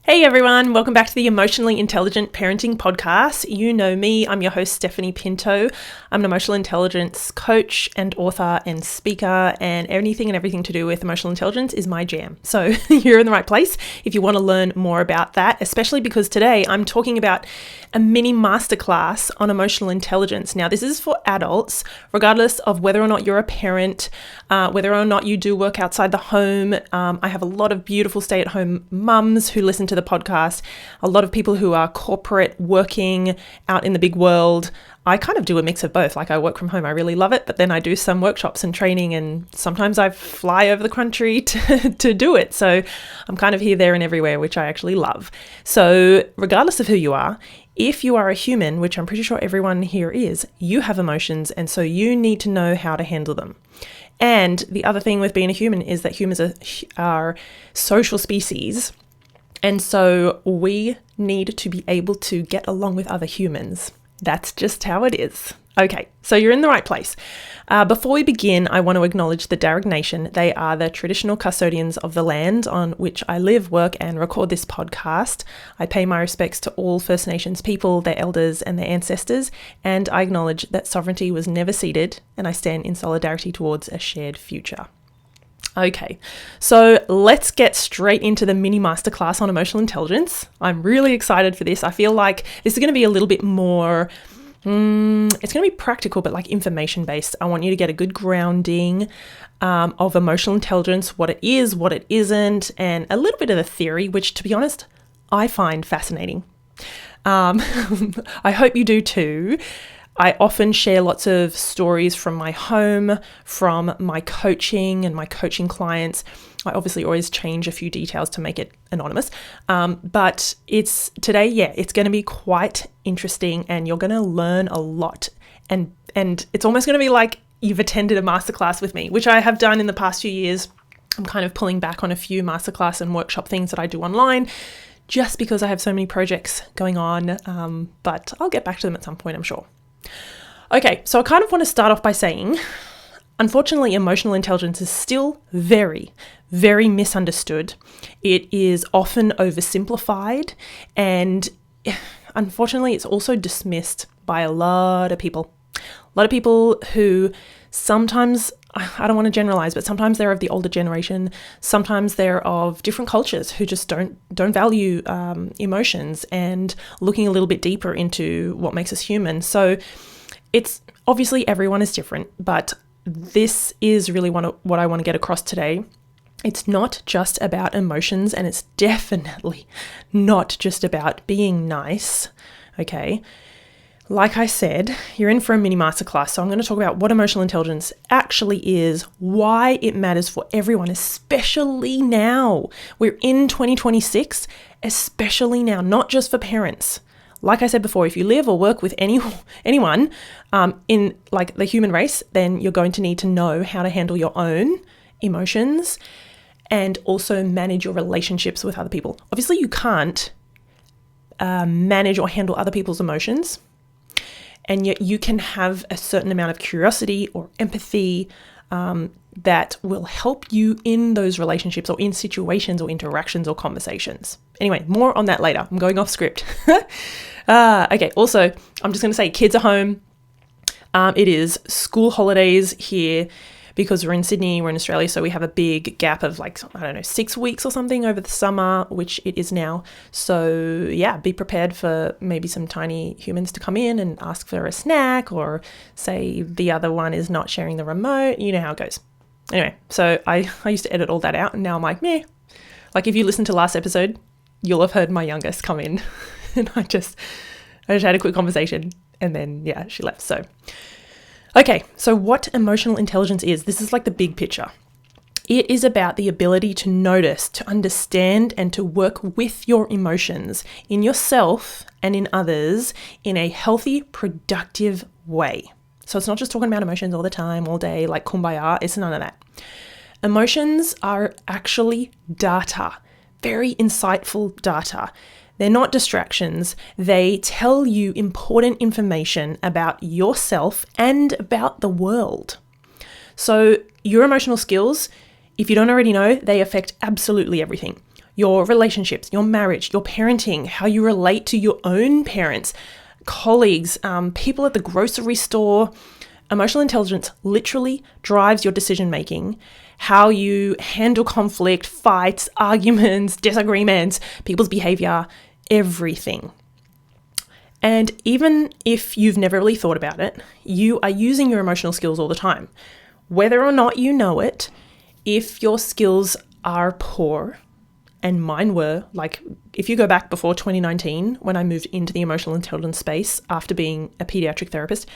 Hey everyone, welcome back to the Emotionally Intelligent Parenting Podcast. You know me, I'm your host Stephanie Pinto. I'm an emotional intelligence coach and author and speaker, and anything and everything to do with emotional intelligence is my jam. So you're in the right place if you want to learn more about that, especially because today I'm talking about a mini masterclass on emotional intelligence. Now, this is for adults, regardless of whether or not you're a parent, whether or not you do work outside the home. I have a lot of beautiful stay-at-home mums who listen to the podcast, a lot of people who are corporate, working out in the big world. I kind of do a mix of both. Like, I work from home, I really love it, but then I do some workshops and training, and sometimes I fly over the country to do it. So I'm kind of here, there, and everywhere, which I actually love. So regardless of who you are, if you are a human, which I'm pretty sure everyone here is, you have emotions, and so you need to know how to handle them. And the other thing with being a human is that humans are social species. And so we need to be able to get along with other humans. That's just how it is. Okay, so you're in the right place. Before we begin, I want to acknowledge the Darug Nation. They are the traditional custodians of the land on which I live, work, and record this podcast. I pay my respects to all First Nations people, their elders, and their ancestors, and I acknowledge that sovereignty was never ceded, and I stand in solidarity towards a shared future. Okay, so let's get straight into the mini masterclass on emotional intelligence. I'm really excited for this. I feel like this is going to be a little bit more, it's going to be practical, but like information based. I want you to get a good grounding of emotional intelligence, what it is, what it isn't, and a little bit of the theory, which, to be honest, I find fascinating. I hope you do too. I often share lots of stories from my home, from my coaching and my coaching clients. I obviously always change a few details to make it anonymous. But it's going to be quite interesting, and you're going to learn a lot. And it's almost going to be like you've attended a masterclass with me, which I have done in the past few years. I'm kind of pulling back on a few masterclass and workshop things that I do online, just because I have so many projects going on. But I'll get back to them at some point, I'm sure. Okay, so I kind of want to start off by saying, unfortunately, emotional intelligence is still very, very misunderstood. It is often oversimplified, and unfortunately, it's also dismissed by a lot of people. A lot of people who sometimes, I don't want to generalize, but sometimes they're of the older generation. Sometimes they're of different cultures who just don't value emotions and looking a little bit deeper into what makes us human. So it's obviously everyone is different, but this is really what I want to get across today. It's not just about emotions, and it's definitely not just about being nice. Okay. Like I said, you're in for a mini masterclass, so I'm going to talk about what emotional intelligence actually is, why it matters for everyone, especially now. We're in 2026, especially now, not just for parents. Like I said before, if you live or work with anyone in like the human race, then you're going to need to know how to handle your own emotions and also manage your relationships with other people. Obviously, you can't manage or handle other people's emotions, and yet you can have a certain amount of curiosity or empathy that will help you in those relationships or in situations or interactions or conversations. Anyway, more on that later. I'm going off script. Okay, also, I'm just going to say kids are home. It is school holidays here because we're in Sydney, we're in Australia, so we have a big gap of 6 weeks or something over the summer, which it is now. So yeah, be prepared for maybe some tiny humans to come in and ask for a snack, or say the other one is not sharing the remote. You know how it goes. Anyway, so I used to edit all that out, and now I'm like, meh. Like, if you listen to last episode, you'll have heard my youngest come in and I just had a quick conversation, and then yeah, she left. So okay, so what emotional intelligence is, this is like the big picture. It is about the ability to notice, to understand, and to work with your emotions in yourself and in others in a healthy, productive way. So it's not just talking about emotions all the time, all day, like kumbaya. It's none of that. Emotions are actually data, very insightful data. They're not distractions. They tell you important information about yourself and about the world. So your emotional skills, if you don't already know, they affect absolutely everything. your relationships, your marriage, your parenting, how you relate to your own parents, colleagues, people at the grocery store. Emotional intelligence literally drives your decision making, how you handle conflict, fights, arguments, disagreements, people's behavior, everything. And even if you've never really thought about it, you are using your emotional skills all the time. Whether or not you know it, if your skills are poor, and mine were, like if you go back before 2019, when I moved into the emotional intelligence space after being a pediatric therapist,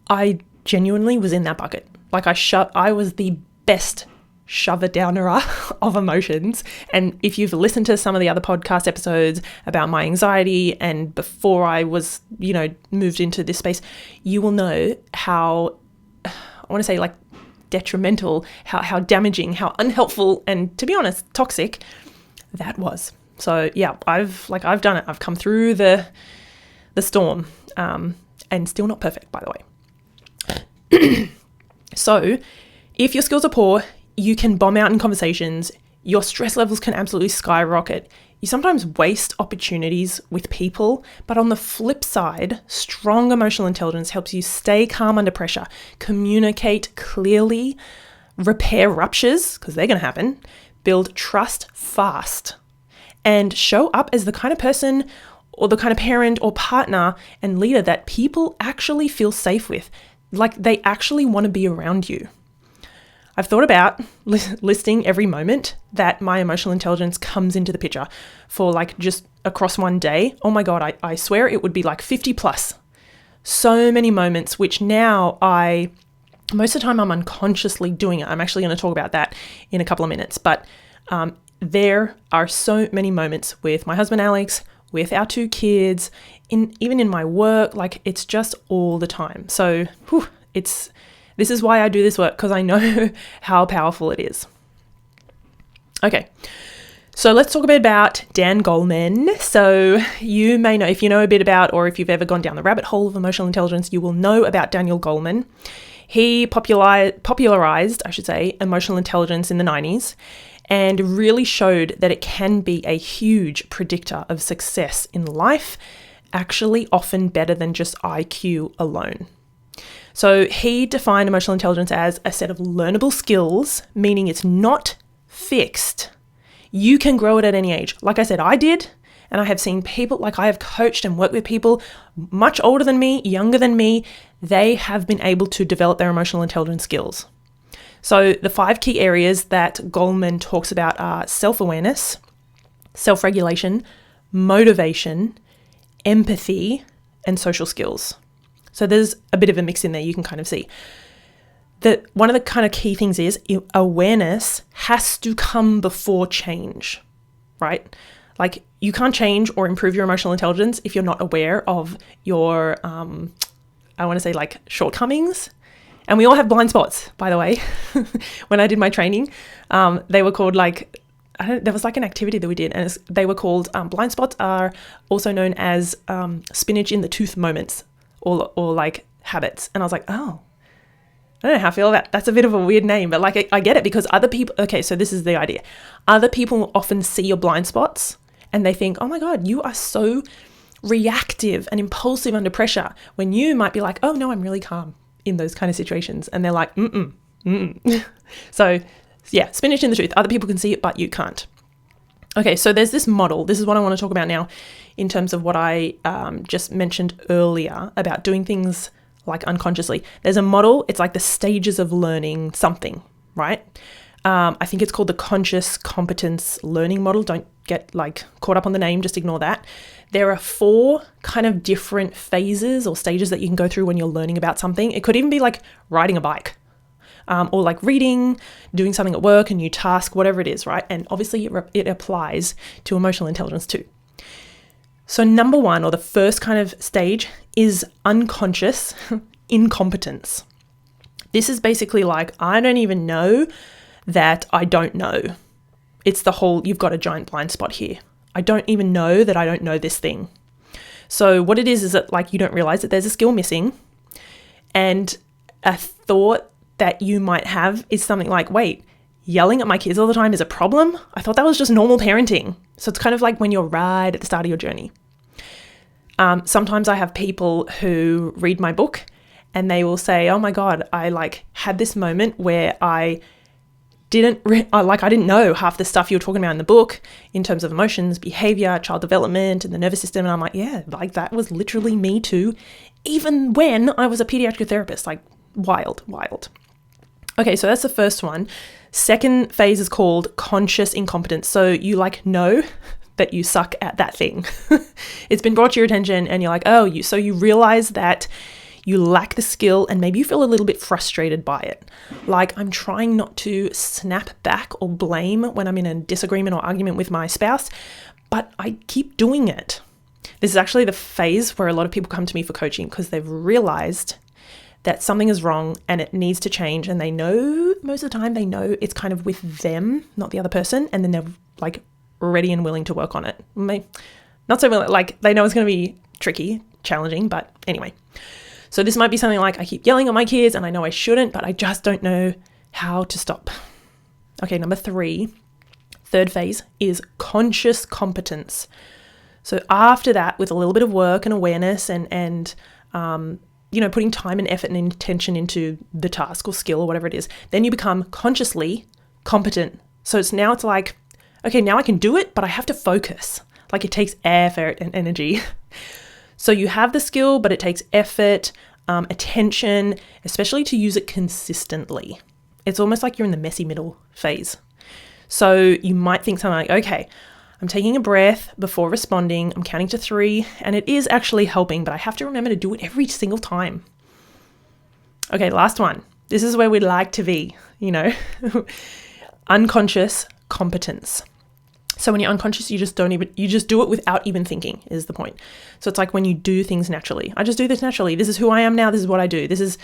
I genuinely was in that bucket. Like I was the best shover-downer of emotions. And if you've listened to some of the other podcast episodes about my anxiety and before I was, moved into this space, you will know how, I want to say like detrimental, how damaging, how unhelpful, and to be honest, toxic that was. So yeah, I've done it. I've come through the storm, and still not perfect, by the way. So if your skills are poor, you can bomb out in conversations. Your stress levels can absolutely skyrocket. You sometimes waste opportunities with people, but on the flip side, strong emotional intelligence helps you stay calm under pressure, communicate clearly, repair ruptures, because they're going to happen, build trust fast, and show up as the kind of person or the kind of parent or partner and leader that people actually feel safe with. Like they actually want to be around you. I've thought about listing every moment that my emotional intelligence comes into the picture for like just across one day. Oh my God, I swear it would be like 50 plus. So many moments, which now most of the time I'm unconsciously doing it. I'm actually going to talk about that in a couple of minutes. But there are so many moments with my husband, Alex, with our 2 kids, even in my work, like it's just all the time. So this is why I do this work, because I know how powerful it is. Okay, so let's talk a bit about Dan Goleman. So you may know, if you know a bit about, or if you've ever gone down the rabbit hole of emotional intelligence, you will know about Daniel Goleman. He popularized, emotional intelligence in the 90s and really showed that it can be a huge predictor of success in life, actually often better than just IQ alone. So he defined emotional intelligence as a set of learnable skills, meaning it's not fixed. You can grow it at any age. Like I said, I did, and I have seen people, like I have coached and worked with people much older than me, younger than me. They have been able to develop their emotional intelligence skills. So the 5 key areas that Goleman talks about are self-awareness, self-regulation, motivation, empathy, and social skills. So there's a bit of a mix in there, you can kind of see. That one of the kind of key things is awareness has to come before change, right? Like you can't change or improve your emotional intelligence if you're not aware of your, shortcomings. And we all have blind spots, by the way. When I did my training, they were called there was like an activity that we did, and they were called blind spots are also known as spinach in the tooth moments. Or like habits. And I was like, oh, I don't know how I feel about that. That's a bit of a weird name, but like I get it because other people, okay, so this is the idea. Other people often see your blind spots and they think, oh my God, you are so reactive and impulsive under pressure, when you might be like, oh no, I'm really calm in those kind of situations. And they're like, So yeah, spinach in the truth. Other people can see it, but you can't. Okay, so there's this model. This is what I want to talk about now in terms of what I just mentioned earlier about doing things like unconsciously. There's a model. It's like the stages of learning something, right? I think it's called the conscious competence learning model. Don't get like caught up on the name. Just ignore that. There are 4 kind of different phases or stages that you can go through when you're learning about something. It could even be like riding a bike. Or like reading, doing something at work, a new task, whatever it is, right? And obviously it applies to emotional intelligence too. So number 1, or the first kind of stage, is unconscious incompetence. This is basically like, I don't even know that I don't know. It's the whole, you've got a giant blind spot here. I don't even know that I don't know this thing. So what it is that like you don't realize that there's a skill missing, and a thought that you might have is something like, wait, yelling at my kids all the time is a problem. I thought that was just normal parenting. So it's kind of like when you're right at the start of your journey. Sometimes I have people who read my book and they will say, oh my God, I had this moment where I didn't know half the stuff you were talking about in the book in terms of emotions, behavior, child development, and the nervous system. And I'm like, yeah, that was literally me too, even when I was a pediatric therapist. Wild. Okay, so that's the first one. Second phase is called conscious incompetence. So you know that you suck at that thing. It's been brought to your attention and you're like, so you realize that you lack the skill and maybe you feel a little bit frustrated by it. I'm trying not to snap back or blame when I'm in a disagreement or argument with my spouse, but I keep doing it. This is actually the phase where a lot of people come to me for coaching because they've realized that something is wrong and it needs to change. And they know, most of the time, they know it's kind of with them, not the other person. And then they're ready and willing to work on it. Not so willing, they know it's going to be tricky, challenging, but anyway. So this might be something like I keep yelling at my kids and I know I shouldn't, but I just don't know how to stop. Okay, number 3, third phase is conscious competence. So after that, with a little bit of work and awareness and putting time and effort and intention into the task or skill or whatever it is, then you become consciously competent. So it's like, okay, now I can do it, but I have to focus. It takes effort and energy. So you have the skill, but it takes effort, attention, especially to use it consistently. It's almost like you're in the messy middle phase. So you might think something like, okay, I'm taking a breath before responding. I'm counting to 3 and it is actually helping, but I have to remember to do it every single time. Okay, last one. This is where we'd like to be, unconscious competence. So when you're unconscious, you just do it without even thinking is the point. So it's like when you do things naturally. I just do this naturally. This is who I am now. This is what I do. This is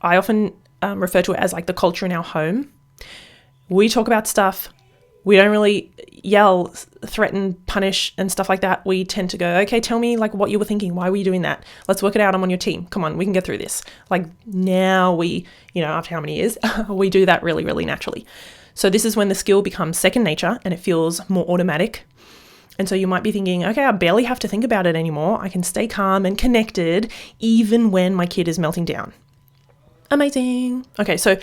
I often refer to it as the culture in our home. We talk about stuff. We don't really yell, threaten, punish, and stuff like that. We tend to go, okay, tell me what you were thinking. Why were you doing that? Let's work it out. I'm on your team. Come on, we can get through this. Now we, after how many years, we do that really, really naturally. So this is when the skill becomes second nature and it feels more automatic. And so you might be thinking, okay, I barely have to think about it anymore. I can stay calm and connected even when my kid is melting down. Amazing. Okay, so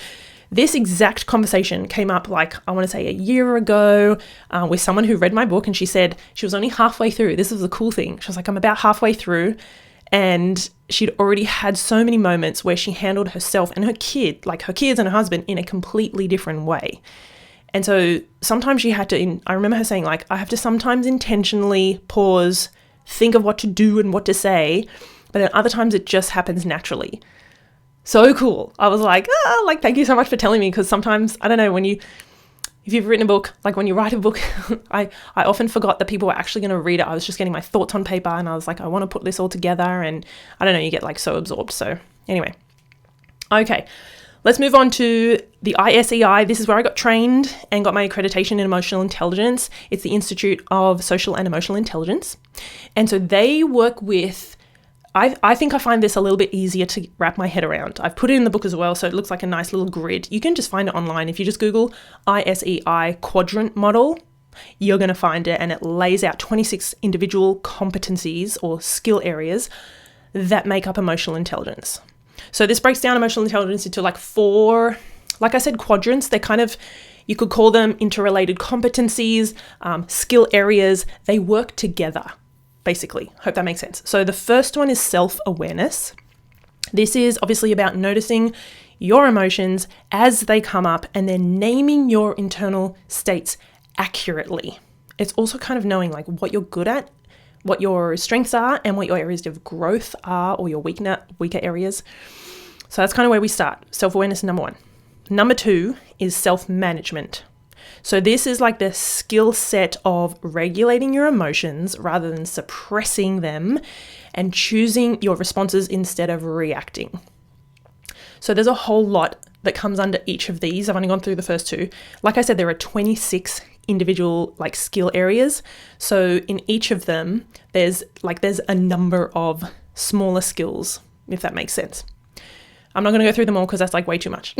this exact conversation came up I want to say a year ago with someone who read my book, and she said she was only halfway through. This was the cool thing. She was like, I'm about halfway through, and she'd already had so many moments where she handled herself and her kid, her kids and her husband, in a completely different way. And so sometimes she had to, I remember her saying I have to sometimes intentionally pause, think of what to do and what to say, but then other times it just happens naturally. So cool. I was thank you so much for telling me, because sometimes, I don't know, if you've written a book, when you write a book, I often forgot that people were actually going to read it. I was just getting my thoughts on paper and I was I want to put this all together, and I don't know, you get so absorbed. So anyway, okay, let's move on to the ISEI. This is where I got trained and got my accreditation in emotional intelligence. It's the Institute of Social and Emotional Intelligence. And so they work with, I think I find this a little bit easier to wrap my head around. I've put it in the book as well, so it looks like a nice little grid. You can just find it online. If you just Google ISEI quadrant model, you're going to find it, and it lays out 26 individual competencies or skill areas that make up emotional intelligence. So this breaks down emotional intelligence into 4, like I said, quadrants. They're kind of, you could call them interrelated competencies, skill areas. They work together. Basically. Hope that makes sense. So the first one is self-awareness. This is obviously about noticing your emotions as they come up and then naming your internal states accurately. It's also kind of knowing what you're good at, what your strengths are, and what your areas of growth are, or your weaker areas. So that's kind of where we start. Self-awareness is number 1. Number 2 is self-management. So this is the skill set of regulating your emotions rather than suppressing them, and choosing your responses instead of reacting. So there's a whole lot that comes under each of these. I've only gone through the first 2. Like I said, there are 26 individual skill areas. So in each of them, there's a number of smaller skills, if that makes sense. I'm not going to go through them all because that's like way too much.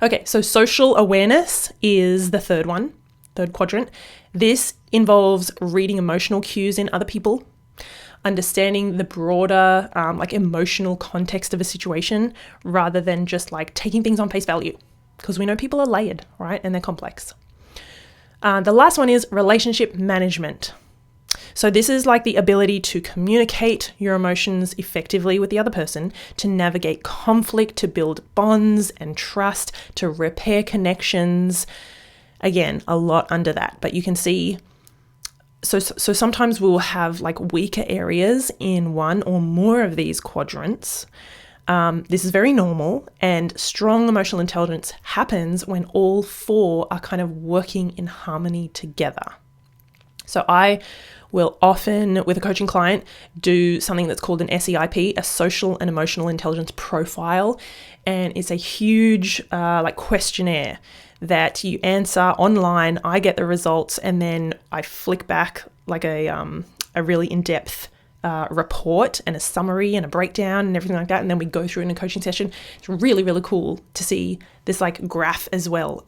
Okay, so social awareness is the third quadrant. This involves reading emotional cues in other people, understanding the broader like emotional context of a situation rather than just like taking things on face value, because we know people are layered, right? And they're complex. The last one is relationship management. So this is like the ability to communicate your emotions effectively with the other person, to navigate conflict, to build bonds and trust, to repair connections. Again, a lot under that, but you can see, so sometimes we'll have like weaker areas in one or more of these quadrants. This is very normal, and strong emotional intelligence happens when all four are kind of working in harmony together. So I will often, with a coaching client, do something that's called an SEIP, a social and emotional intelligence profile. And it's a huge like questionnaire that you answer online. I get the results, and then I flick back like a really in-depth report and a summary and a breakdown and everything like that. And then we go through in a coaching session. It's really, really cool to see this like graph as well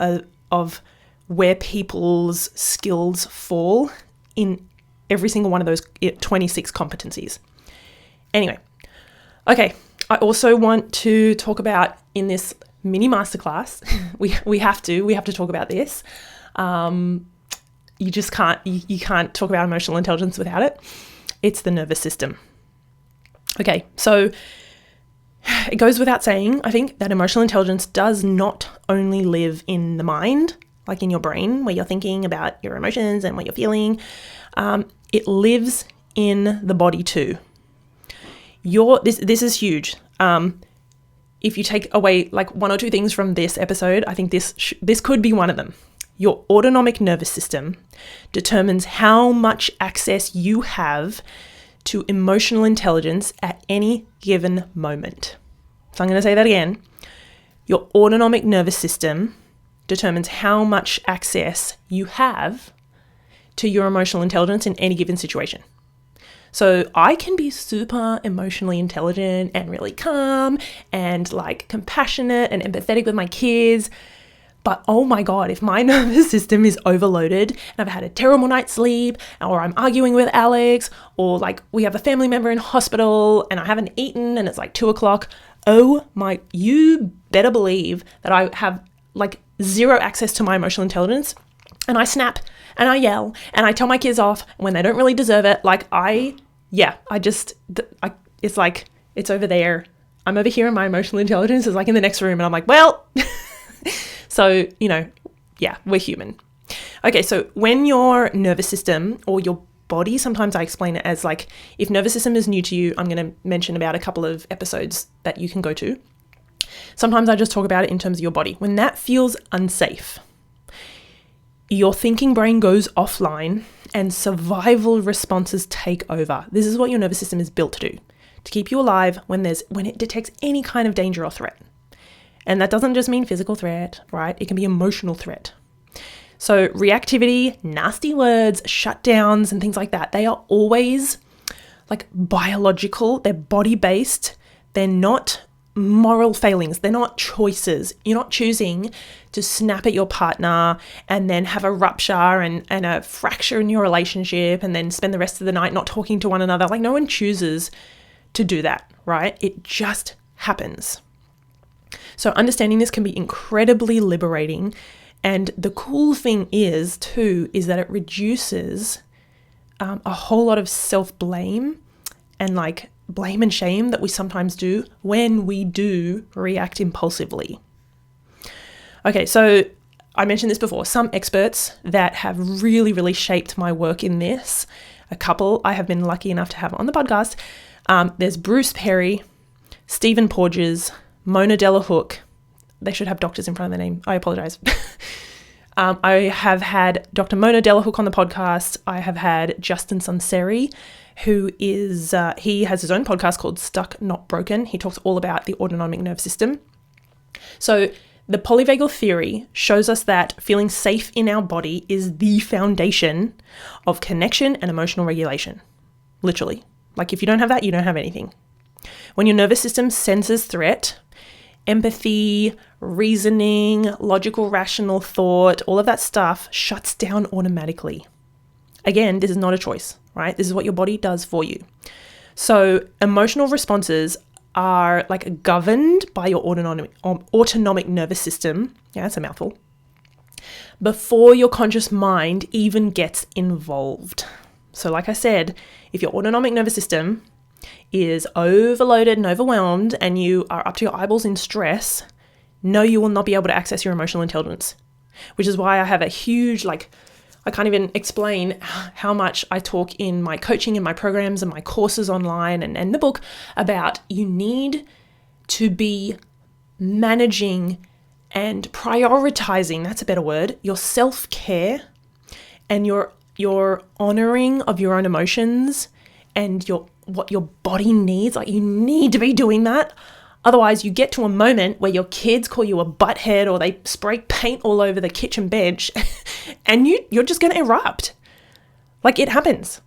of where people's skills fall in every single one of those 26 competencies. Anyway, okay. I also want to talk about in this mini masterclass, we have to talk about this. You just can't, you can't talk about emotional intelligence without it. It's the nervous system. Okay. So it goes without saying, I think, that emotional intelligence does not only live in the mind, like in your brain, where you're thinking about your emotions and what you're feeling. It lives in the body too. This is huge. If you take away like one or two things from this episode, I think this could be one of them. Your autonomic nervous system determines how much access you have to emotional intelligence at any given moment. So I'm going to say that again. Your autonomic nervous system determines how much access you have to your emotional intelligence in any given situation. So I can be super emotionally intelligent and really calm and like compassionate and empathetic with my kids. But oh my God, if my nervous system is overloaded and I've had a terrible night's sleep, or I'm arguing with Alex, or like we have a family member in hospital and I haven't eaten and it's like 2:00, you better believe that I have like zero access to my emotional intelligence, and I snap and I yell and I tell my kids off when they don't really deserve it. It's like, it's over there. I'm over here and my emotional intelligence is like in the next room, and I'm like, well, so, we're human. Okay. So when your nervous system or your body, sometimes I explain it as like, if nervous system is new to you, I'm going to mention about a couple of episodes that you can go to. Sometimes I just talk about it in terms of your body. When that feels unsafe, your thinking brain goes offline and survival responses take over. This is what your nervous system is built to do, to keep you alive when it detects any kind of danger or threat. And that doesn't just mean physical threat, right? It can be emotional threat. So reactivity, nasty words, shutdowns, and things like that, they are always like biological, they're body-based, they're not moral failings, they're not choices. You're not choosing to snap at your partner and then have a rupture and a fracture in your relationship and then spend the rest of the night not talking to one another. Like, no one chooses to do that, right? It just happens. So understanding this can be incredibly liberating. And the cool thing is that it reduces a whole lot of self-blame and like blame and shame that we sometimes do when we do react impulsively. Okay, so I mentioned this before. Some experts that have really, really shaped my work in this, a couple I have been lucky enough to have on the podcast. There's Bruce Perry, Stephen Porges, Mona Delahook. They should have doctors in front of their name. I apologize. I have had Dr. Mona Delahook on the podcast. I have had Justin Sunseri, who is, he has his own podcast called Stuck Not Broken. He talks all about the autonomic nervous system. So the polyvagal theory shows us that feeling safe in our body is the foundation of connection and emotional regulation. Literally. Like if you don't have that, you don't have anything. When your nervous system senses threat, empathy, reasoning, logical, rational thought, all of that stuff shuts down automatically. Again, this is not a choice, right? This is what your body does for you. So emotional responses are like governed by your autonomic nervous system. Yeah, that's a mouthful. Before your conscious mind even gets involved. So like I said, if your autonomic nervous system is overloaded and overwhelmed and you are up to your eyeballs in stress, no, you will not be able to access your emotional intelligence, which is why I have a huge, I can't even explain how much I talk in my coaching and my programs and my courses online and the book about you need to be managing and prioritizing, that's a better word, your self-care and your honoring of your own emotions and what your body needs. Like, you need to be doing that. Otherwise, you get to a moment where your kids call you a butthead or they spray paint all over the kitchen bench and you're just going to erupt. Like, it happens.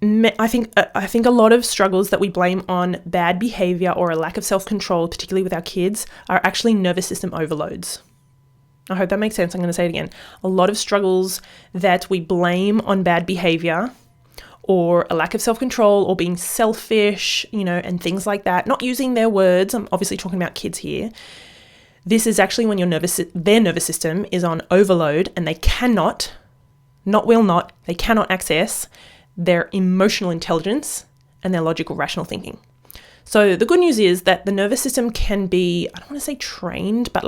I think a lot of struggles that we blame on bad behavior or a lack of self-control, particularly with our kids, are actually nervous system overloads. I hope that makes sense. I'm going to say it again. A lot of struggles that we blame on bad behavior or a lack of self-control or being selfish, and things like that, not using their words. I'm obviously talking about kids here. This is actually when their nervous system is on overload and they cannot access their emotional intelligence and their logical, rational thinking. So the good news is that the nervous system can be, I don't want to say trained, but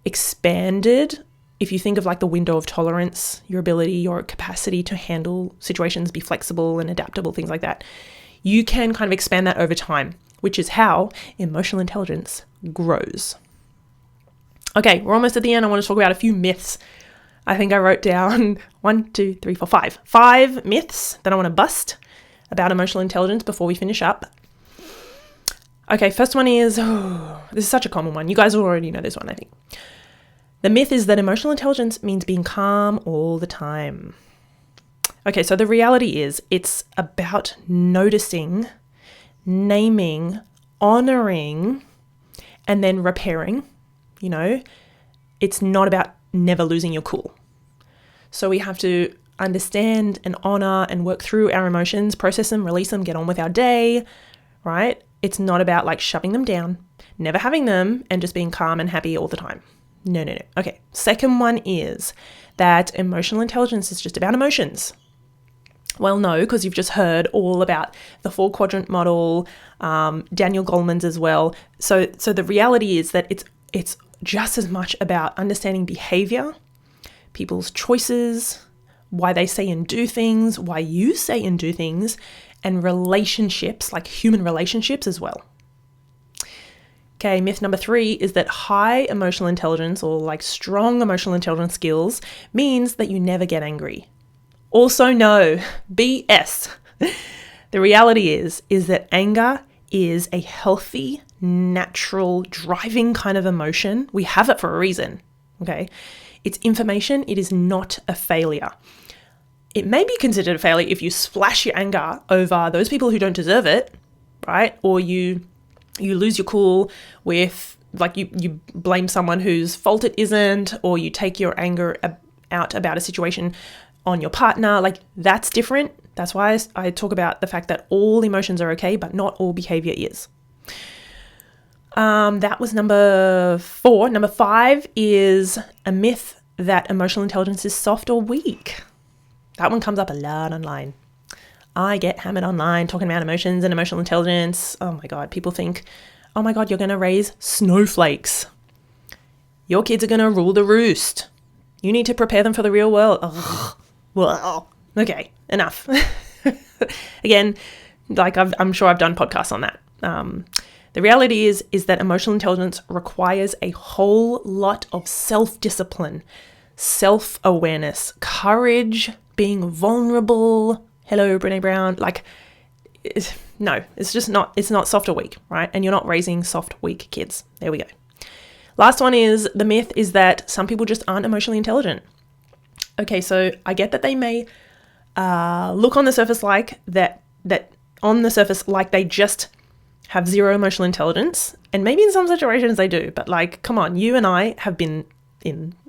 expanded. If you think of the window of tolerance, your ability, your capacity to handle situations, be flexible and adaptable, things like that, you can kind of expand that over time, which is how emotional intelligence grows. Okay, we're almost at the end. I want to talk about a few myths. I think I wrote down 5 myths that I want to bust about emotional intelligence before we finish up. Okay, first one is, this is such a common one. You guys already know this one, I think. The myth is that emotional intelligence means being calm all the time. Okay, so the reality is it's about noticing, naming, honoring, and then repairing. It's not about never losing your cool. So we have to understand and honor and work through our emotions, process them, release them, get on with our day, right? It's not about shoving them down, never having them, and just being calm and happy all the time. No. Okay, second one is that emotional intelligence is just about emotions. Well, no, because you've just heard all about the 4-quadrant model, Daniel Goleman's as well. So the reality is that it's just as much about understanding behavior, people's choices, why they say and do things, why you say and do things, and relationships, like human relationships as well. Okay, myth number 3 is that high emotional intelligence or strong emotional intelligence skills means that you never get angry. Also, no, BS. The reality is that anger is a healthy, natural, driving kind of emotion. We have it for a reason, okay? It's information. It is not a failure. It may be considered a failure if you splash your anger over those people who don't deserve it, right? Or you lose your cool with, you blame someone whose fault it isn't, or you take your anger out about a situation on your partner. That's different. That's why I talk about the fact that all emotions are okay, but not all behavior is. That was number 4. Number 5 is a myth that emotional intelligence is soft or weak. That one comes up a lot online. I get hammered online talking about emotions and emotional intelligence. Oh my God, people think, oh my God, you're going to raise snowflakes. Your kids are going to rule the roost. You need to prepare them for the real world. Ugh. Well, okay, enough. Again, I'm sure I've done podcasts on that. The reality is that emotional intelligence requires a whole lot of self-discipline, self-awareness, courage, being vulnerable. Hello, Brene Brown. It's not soft or weak, right? And you're not raising soft, weak kids. There we go. Last one is, the myth is that some people just aren't emotionally intelligent. Okay, so I get that they may look on the surface like they just have zero emotional intelligence, and maybe in some situations they do, but like, come on, you and I have been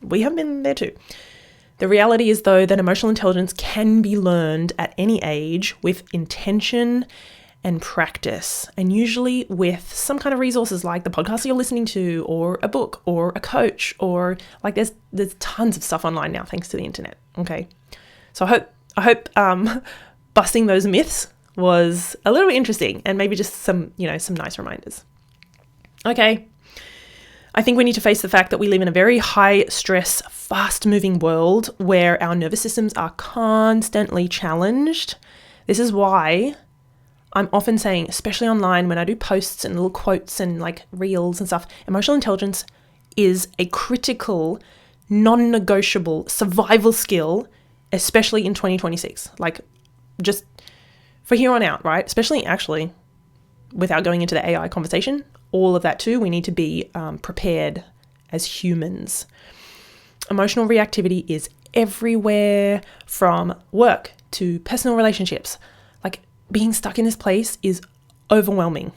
we have been there too. The reality is, though, that emotional intelligence can be learned at any age with intention and practice, and usually with some kind of resources like the podcast you're listening to, or a book, or a coach, or like there's tons of stuff online now thanks to the internet. Okay, so I hope busting those myths was a little bit interesting, and maybe just some nice reminders. Okay, I think we need to face the fact that we live in a very high stress, fast moving world where our nervous systems are constantly challenged. This is why I'm often saying, especially online when I do posts and little quotes and like reels and stuff, emotional intelligence is a critical, non-negotiable survival skill, especially in 2026. Like, just for here on out, right? Especially actually, without going into the AI conversation, all of that too, we need to be prepared as humans. Emotional reactivity is everywhere, from work to personal relationships. Like, being stuck in this place is overwhelming.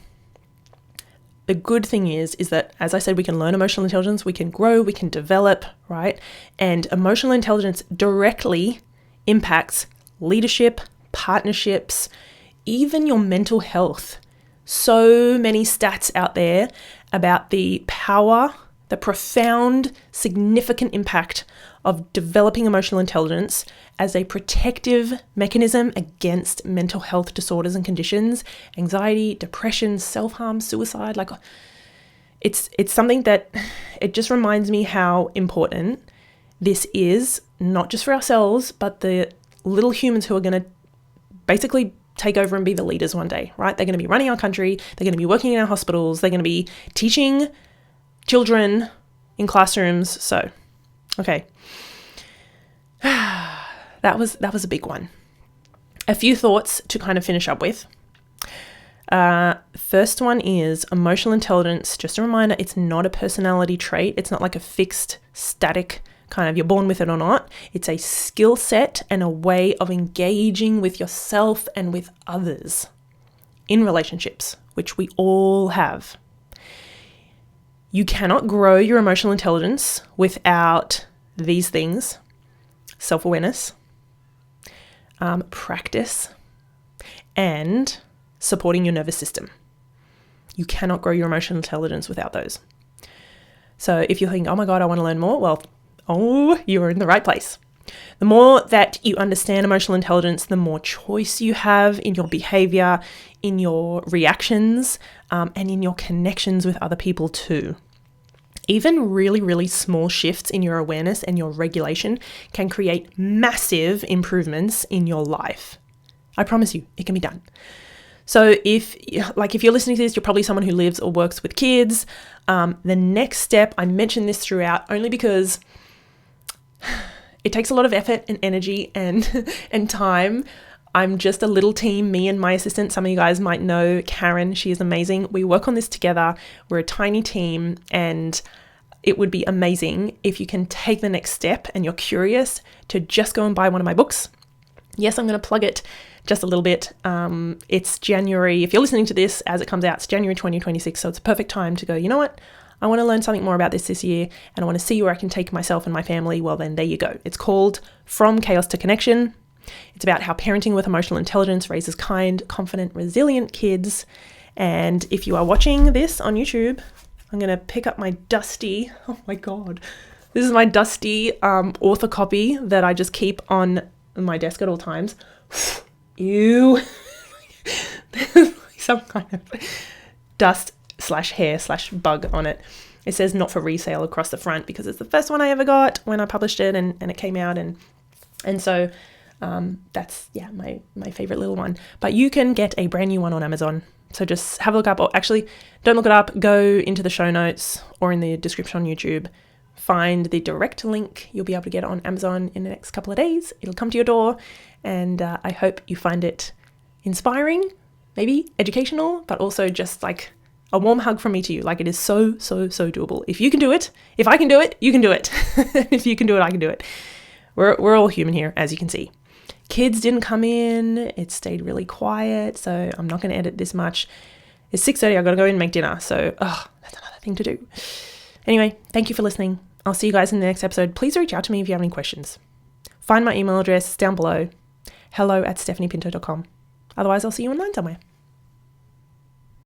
The good thing is that, as I said, we can learn emotional intelligence, we can grow, we can develop, right? And emotional intelligence directly impacts leadership, partnerships, even your mental health. So many stats out there about the power, the profound, significant impact of developing emotional intelligence as a protective mechanism against mental health disorders and conditions, anxiety, depression, self-harm, suicide. Like, it's something that it just reminds me how important this is, not just for ourselves, but the little humans who are going to basically take over and be the leaders one day, right? They're going to be running our country. They're going to be working in our hospitals. They're going to be teaching children in classrooms. So, okay. That was a big one. A few thoughts to kind of finish up with. First one is emotional intelligence. Just a reminder, it's not a personality trait. It's not like a fixed, static kind of you're born with it or not. It's a skill set and a way of engaging with yourself and with others in relationships, which we all have. You cannot grow your emotional intelligence without these things: self-awareness, practice, and supporting your nervous system. You cannot grow your emotional intelligence without those. So if you're thinking, oh my God, I want to learn more, well, you're in the right place. The more that you understand emotional intelligence, the more choice you have in your behavior, in your reactions, and in your connections with other people too. Even really, really small shifts in your awareness and your regulation can create massive improvements in your life. I promise you, it can be done. So if you're listening to this, you're probably someone who lives or works with kids. The next step, I mentioned this throughout only because it takes a lot of effort and energy and time. I'm just a little team, me and my assistant. Some of you guys might know Karen. She is amazing. We work on this together. We're a tiny team, and it would be amazing if you can take the next step and you're curious to just go and buy one of my books. Yes, I'm going to plug it just a little bit. It's January. If you're listening to this as it comes out, it's January 2026. So it's a perfect time to go, you know what? I want to learn something more about this year, and I want to see where I can take myself and my family. Well, then there you go. It's called From Chaos to Connection. It's about how parenting with emotional intelligence raises kind, confident, resilient kids. And if you are watching this on YouTube, I'm going to pick up my dusty, oh my God, this is my dusty author copy that I just keep on my desk at all times. Ew. Some kind of dust /hair/bug on it. It says not for resale across the front because it's the first one I ever got when I published it and it came out. And so that's, my favorite little one. But you can get a brand new one on Amazon. So just have a look up, or actually don't look it up, go into the show notes or in the description on YouTube, find the direct link. You'll be able to get it on Amazon in the next couple of days. It'll come to your door, and I hope you find it inspiring, maybe educational, but also just like a warm hug from me to you. Like, it is so, so, so doable. If you can do it, if I can do it, you can do it. If you can do it, I can do it. We're all human here, as you can see. Kids didn't come in. It stayed really quiet, so I'm not going to edit this much. It's 6:30. I've got to go in and make dinner. So, that's another thing to do. Anyway, thank you for listening. I'll see you guys in the next episode. Please reach out to me if you have any questions. Find my email address down below, hello@stephaniepinto.com. Otherwise, I'll see you online somewhere.